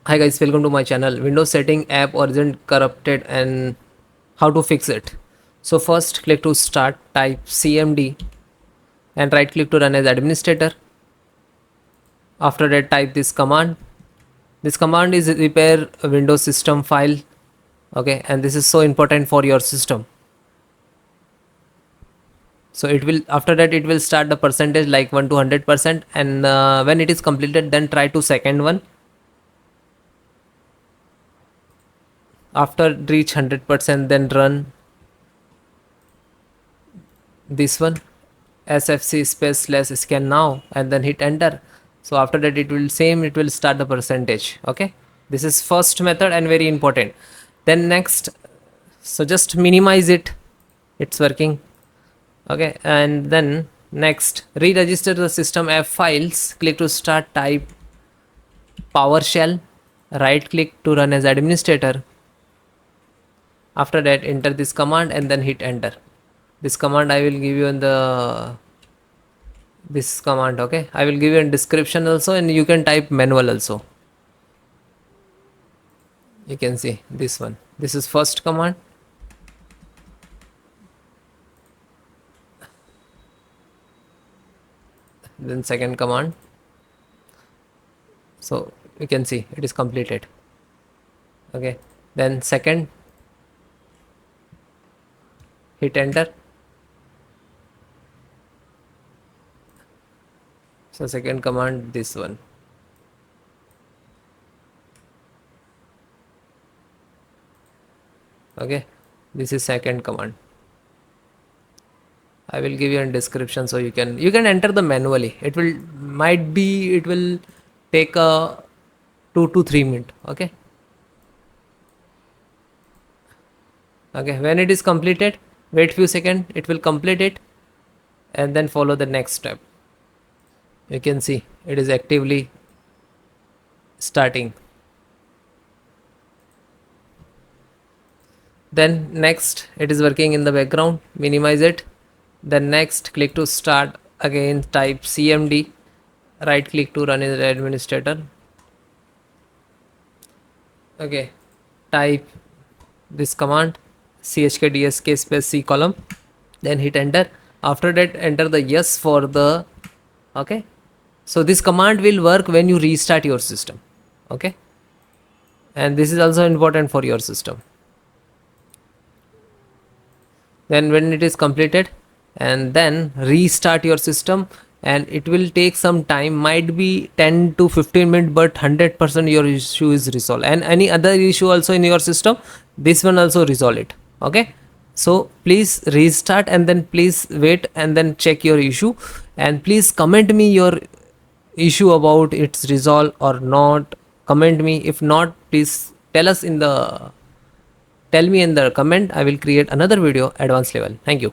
Hi guys, welcome to my channel. Windows setting app isn't corrupted and how to fix it. So first click to start, type cmd and right click to run as administrator. After that type this command. This command is repair a Windows system file. Okay, and this is so important for your system. So it will, after that it will start the percentage like 1 to 100%, and when it is completed then try to second one. After reach 100% then run this one, sfc space slash scan now, and then hit enter. So after that it will start the percentage. Okay, this is first method and very important. Then next, so just minimize it, it's working. Okay, and then next, re-register the system app files. Click to start, type PowerShell, right click to run as administrator. After that enter this command and then hit enter. This command I will give you in the this command. Okay, I will give you a description also, and you can type manual also. You can see this one, this is first command. Then second command. So you can see it is completed. Okay, then second, hit enter. So second command, this one. Okay, this is second command. I will give you a description so you can enter the manually. It will take a 2 to 3 minutes. Okay. Okay, when it is completed, wait few seconds, it will complete it, and then follow the next step. You can see it is actively starting. Then next, it is working in the background, minimize it. Then next, click to start, again type cmd, right click to run as administrator. Okay, type this command, chkdsk space c column, then hit enter. After that enter the yes for the, okay, so this command will work when you restart your system. Okay, and this is also important for your system. Then when it is completed, and then restart your system, and it will take some time, might be 10 to 15 minutes, but 100% your issue is resolved. And any other issue also in your system, this one also resolve it. Okay, so please restart and then please wait and then check your issue, and please comment me your issue about its resolve or not. Comment me, if not, please tell me in the comment. I will create another video advanced level. Thank you.